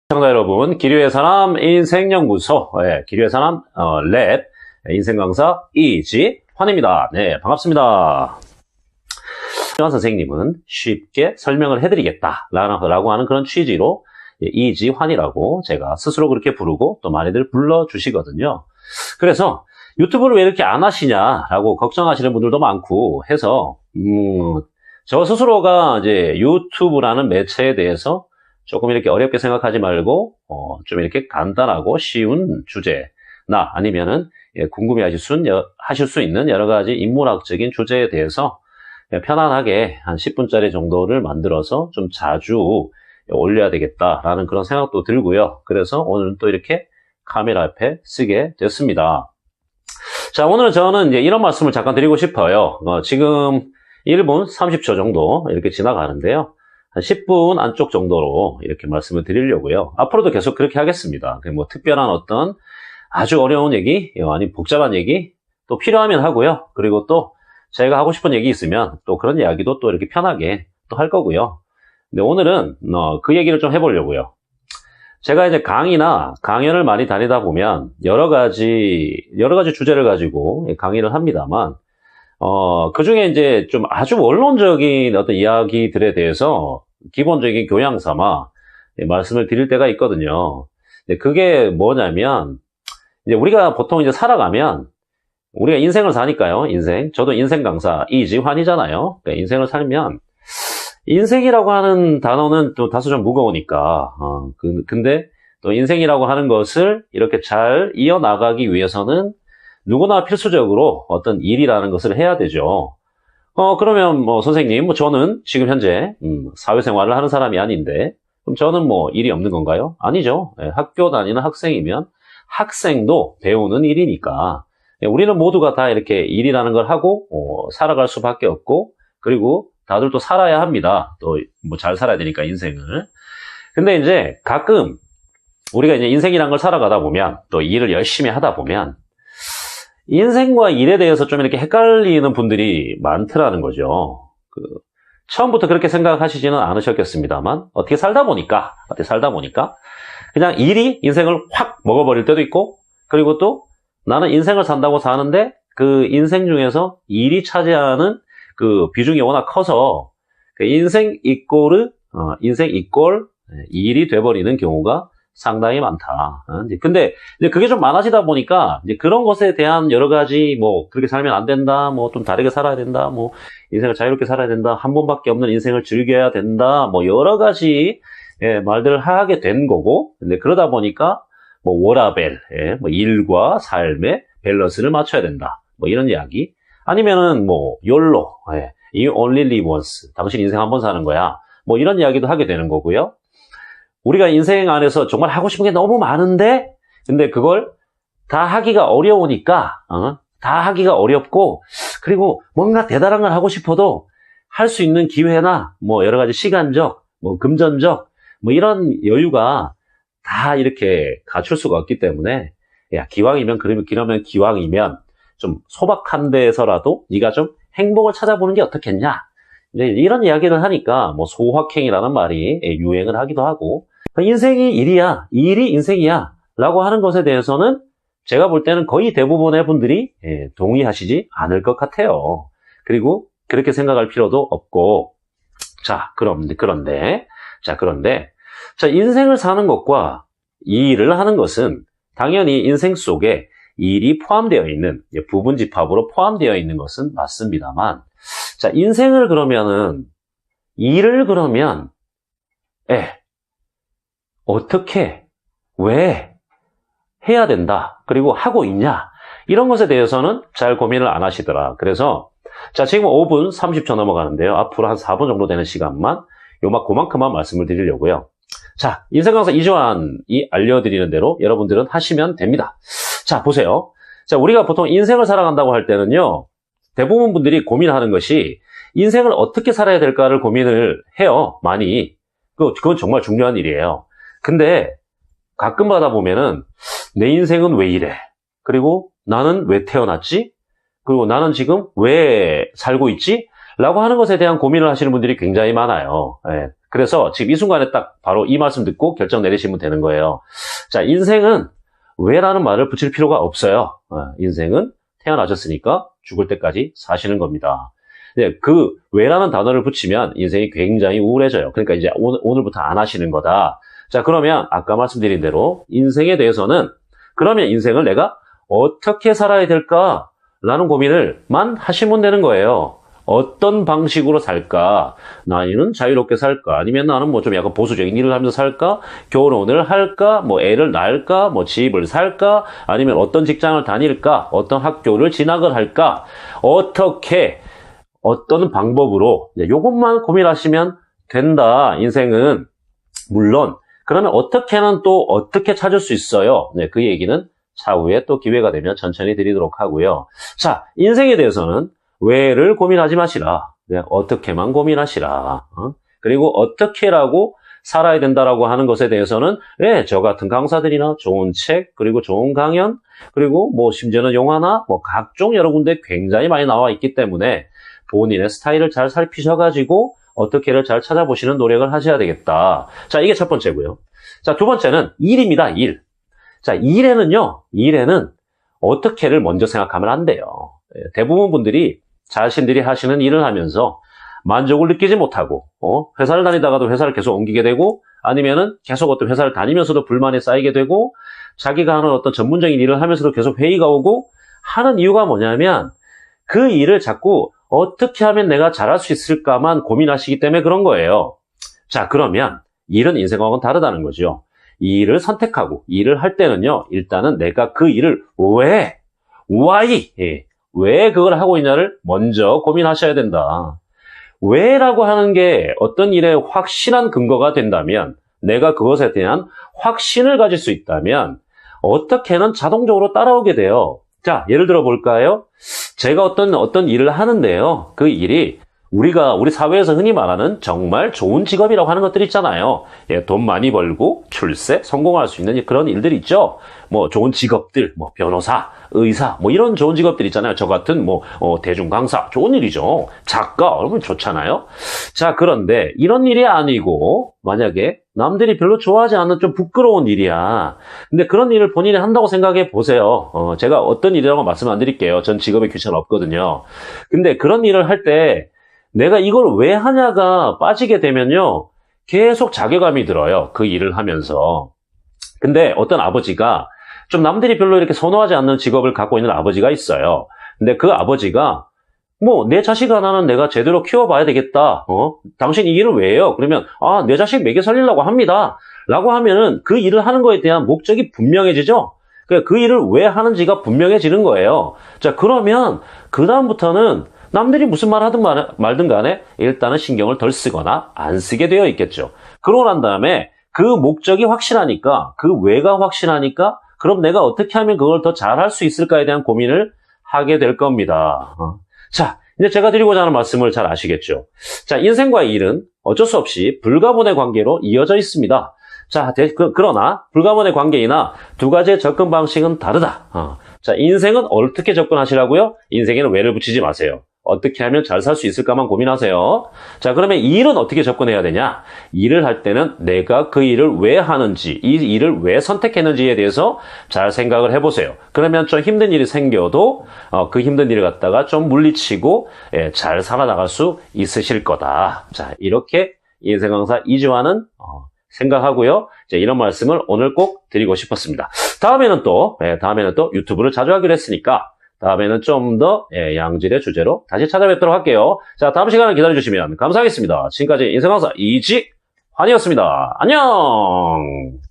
시청자 여러분, 기류의 사람 인생연구소, 기류의 사람 랩 인생 강사 이지환입니다. 네, 반갑습니다. 이지환 선생님은 쉽게 설명을 해드리겠다라고 하는 그런 취지로 이지환이라고 제가 스스로 그렇게 부르고 또 많이들 불러주시거든요. 그래서 유튜브를 왜 이렇게 안 하시냐라고 걱정하시는 분들도 많고 해서 저 스스로가 이제 유튜브라는 매체에 대해서 조금 이렇게 어렵게 생각하지 말고 좀 이렇게 간단하고 쉬운 주제나 아니면은 궁금해하실 수 있는 여러 가지 인문학적인 주제에 대해서 편안하게 한 10분짜리 정도를 만들어서 좀 자주 올려야 되겠다라는 그런 생각도 들고요. 그래서 오늘은 또 이렇게 카메라 앞에 쓰게 됐습니다. 자, 오늘은 저는 이제 이런 말씀을 잠깐 드리고 싶어요. 지금 1분 30초 정도 이렇게 지나가는데요. 한 10분 안쪽 정도로 이렇게 말씀을 드리려고요. 앞으로도 계속 그렇게 하겠습니다. 뭐 특별한 어떤 아주 어려운 얘기, 아니면 복잡한 얘기 또 필요하면 하고요. 그리고 또 제가 하고 싶은 얘기 있으면 또 그런 이야기도 또 이렇게 편하게 또 할 거고요. 근데 오늘은 그 얘기를 좀 해보려고요. 제가 이제 강연을 많이 다니다 보면 여러 가지 주제를 가지고 강의를 합니다만 그 중에 이제 좀 아주 원론적인 어떤 이야기들에 대해서 기본적인 교양 삼아 말씀을 드릴 때가 있거든요. 그게 뭐냐면, 이제 우리가 보통 이제 살아가면, 우리가 인생을 사니까요, 저도 인생 강사 이지환이잖아요. 그러니까 인생을 살면, 인생이라고 하는 단어는 또 다소 좀 무거우니까, 근데 또 인생이라고 하는 것을 이렇게 잘 이어나가기 위해서는 누구나 필수적으로 어떤 일이라는 것을 해야 되죠. 그러면 뭐 선생님, 저는 지금 현재 사회생활을 하는 사람이 아닌데 그럼 저는 뭐 일이 없는 건가요? 아니죠. 학교 다니는 학생이면 학생도 배우는 일이니까 우리는 모두가 다 이렇게 일이라는 걸 하고 살아갈 수밖에 없고, 그리고 다들 또 살아야 합니다. 또 뭐 잘 살아야 되니까 인생을. 근데 이제 가끔 우리가 이제 인생이란 걸 살아가다 보면 또 일을 열심히 하다 보면 인생과 일에 대해서 좀 이렇게 헷갈리는 분들이 많더라는 거죠. 처음부터 그렇게 생각하시지는 않으셨겠습니다만, 어떻게 살다 보니까, 그냥 일이 인생을 확 먹어버릴 때도 있고, 그리고 또 나는 인생을 산다고 사는데, 그 인생 중에서 일이 차지하는 그 비중이 워낙 커서, 인생 이꼴 일이 돼버리는 경우가 상당히 많다. 근데 이제 그게 좀 많아지다 보니까 이제 그런 것에 대한 여러 가지 뭐 그렇게 살면 안 된다, 뭐 좀 다르게 살아야 된다, 뭐 인생을 자유롭게 살아야 된다, 한 번밖에 없는 인생을 즐겨야 된다, 뭐 여러 가지 말들을 하게 된 거고, 근데 그러다 보니까 뭐 워라밸, 뭐 일과 삶의 밸런스를 맞춰야 된다, 뭐 이런 이야기, 아니면은 뭐 YOLO, You only live once, 당신 인생 한 번 사는 거야, 뭐 이런 이야기도 하게 되는 거고요. 우리가 인생 안에서 정말 하고 싶은 게 너무 많은데, 근데 그걸 다 하기가 어려우니까, 다 하기가 어렵고, 그리고 뭔가 대단한 걸 하고 싶어도 할 수 있는 기회나, 뭐 여러 가지 시간적, 뭐 금전적, 뭐 이런 여유가 다 이렇게 갖출 수가 없기 때문에, 야, 그러면 기왕이면 좀 소박한 데에서라도 네가 좀 행복을 찾아보는 게 어떻겠냐. 이런 이야기를 하니까 뭐 소확행이라는 말이 유행을 하기도 하고, 인생이 일이야, 일이 인생이야 라고 하는 것에 대해서는 제가 볼 때는 거의 대부분의 분들이 동의하시지 않을 것 같아요. 그리고 그렇게 생각할 필요도 없고, 그런데 인생을 사는 것과 이 일을 하는 것은 당연히 인생 속에 일이 포함되어 있는, 부분집합으로 포함되어 있는 것은 맞습니다만, 인생을 일을 어떻게, 왜 해야 된다, 그리고 하고 있냐, 이런 것에 대해서는 잘 고민을 안 하시더라. 그래서 지금 5분 30초 넘어가는데요. 앞으로 한 4분 정도 되는 시간만 그만큼만 말씀을 드리려고요. 인생 강사 이지환이 알려드리는 대로 여러분들은 하시면 됩니다. 보세요. 우리가 보통 인생을 살아간다고 할 때는요, 대부분 분들이 고민하는 것이 인생을 어떻게 살아야 될까를 고민을 해요, 많이. 그건 정말 중요한 일이에요. 근데 가끔 하다 보면은 내 인생은 왜 이래? 그리고 나는 왜 태어났지? 그리고 나는 지금 왜 살고 있지? 라고 하는 것에 대한 고민을 하시는 분들이 굉장히 많아요. 예. 그래서 지금 이 순간에 딱 바로 이 말씀 듣고 결정 내리시면 되는 거예요. 자, 인생은 왜라는 말을 붙일 필요가 없어요. 인생은 태어나셨으니까 죽을 때까지 사시는 겁니다. 네, 그 왜라는 단어를 붙이면 인생이 굉장히 우울해져요. 그러니까 이제 오늘부터 안 하시는 거다. 자, 그러면 아까 말씀드린 대로 인생에 대해서는 그러면 인생을 내가 어떻게 살아야 될까라는 고민을만 하시면 되는 거예요. 어떤 방식으로 살까? 나는 자유롭게 살까? 아니면 나는 뭐 좀 약간 보수적인 일을 하면서 살까? 결혼을 할까? 뭐 애를 낳을까? 뭐 집을 살까? 아니면 어떤 직장을 다닐까? 어떤 학교를 진학을 할까? 어떻게, 어떤 방법으로, 요것만 고민하시면 된다, 인생은. 물론, 그러면 어떻게는 또 어떻게 찾을 수 있어요? 네, 그 얘기는 차후에 또 기회가 되면 천천히 드리도록 하고요. 자, 인생에 대해서는 왜를 고민하지 마시라. 어떻게만 고민하시라. 그리고 어떻게라고 살아야 된다라고 하는 것에 대해서는 저 같은 강사들이나 좋은 책, 그리고 좋은 강연, 그리고 뭐 심지어는 영화나 뭐 각종 여러 군데 굉장히 많이 나와 있기 때문에 본인의 스타일을 잘 살피셔가지고 어떻게를 잘 찾아보시는 노력을 하셔야 되겠다. 자, 이게 첫 번째고요. 자, 두 번째는 일입니다. 일. 자, 일에는 어떻게를 먼저 생각하면 안 돼요. 대부분 분들이 자신들이 하시는 일을 하면서 만족을 느끼지 못하고 회사를 다니다가도 회사를 계속 옮기게 되고 아니면은 계속 어떤 회사를 다니면서도 불만이 쌓이게 되고 자기가 하는 어떤 전문적인 일을 하면서도 계속 회의가 오고 하는 이유가 뭐냐면 그 일을 자꾸 어떻게 하면 내가 잘할 수 있을까만 고민하시기 때문에 그런 거예요. 자, 그러면 일은 인생하고는 다르다는 거죠. 이 일을 선택하고 일을 할 때는요, 일단은 내가 그 일을 왜 그걸 하고 있냐를 먼저 고민하셔야 된다. 왜라고 하는 게 어떤 일에 확실한 근거가 된다면, 내가 그것에 대한 확신을 가질 수 있다면 어떻게는 자동적으로 따라오게 돼요. 자, 예를 들어 볼까요? 제가 어떤 일을 하는데요. 그 일이 우리 사회에서 흔히 말하는 정말 좋은 직업이라고 하는 것들이 있잖아요. 돈 많이 벌고 출세, 성공할 수 있는 그런 일들이 있죠. 뭐 좋은 직업들, 뭐 변호사, 의사, 뭐 이런 좋은 직업들 있잖아요. 저 같은 대중 강사, 좋은 일이죠. 작가, 여러분 좋잖아요. 자, 그런데 이런 일이 아니고 만약에 남들이 별로 좋아하지 않는 좀 부끄러운 일이야. 근데 그런 일을 본인이 한다고 생각해 보세요. 제가 어떤 일이라고 말씀 안 드릴게요. 전 직업에 귀천은 없거든요. 근데 그런 일을 할 때 내가 이걸 왜 하냐가 빠지게 되면요. 계속 자괴감이 들어요. 그 일을 하면서. 근데 어떤 아버지가 좀 남들이 별로 이렇게 선호하지 않는 직업을 갖고 있는 아버지가 있어요. 근데 그 아버지가 내 자식 하나는 내가 제대로 키워봐야 되겠다. 당신 이 일을 왜 해요? 그러면 내 자식 먹여 살리려고 합니다. 라고 하면은 그 일을 하는 거에 대한 목적이 분명해지죠? 그 일을 왜 하는지가 분명해지는 거예요. 자, 그러면 그 다음부터는 남들이 무슨 말 하든 말든 간에 일단은 신경을 덜 쓰거나 안 쓰게 되어 있겠죠. 그러고 난 다음에 그 목적이 확실하니까, 그 왜가 확실하니까 그럼 내가 어떻게 하면 그걸 더 잘할 수 있을까에 대한 고민을 하게 될 겁니다. 자, 이제 제가 드리고자 하는 말씀을 잘 아시겠죠? 자, 인생과 일은 어쩔 수 없이 불가분의 관계로 이어져 있습니다. 자, 그러나 불가분의 관계이나 두 가지의 접근 방식은 다르다. 자, 인생은 어떻게 접근하시라고요? 인생에는 왜를 붙이지 마세요. 어떻게 하면 잘 살 수 있을까만 고민하세요. 자, 그러면 이 일은 어떻게 접근해야 되냐? 일을 할 때는 내가 그 일을 왜 하는지, 이 일을 왜 선택했는지에 대해서 잘 생각을 해보세요. 그러면 좀 힘든 일이 생겨도 그 힘든 일을 갖다가 좀 물리치고 잘 살아나갈 수 있으실 거다. 자, 이렇게 인생 강사 이주환은 생각하고요. 이제 이런 말씀을 오늘 꼭 드리고 싶었습니다. 다음에는 또 유튜브를 자주 하기로 했으니까 다음에는 좀 더 양질의 주제로 다시 찾아뵙도록 할게요. 자, 다음 시간을 기다려주시면 감사하겠습니다. 지금까지 인생 강사 이지환이었습니다. 안녕!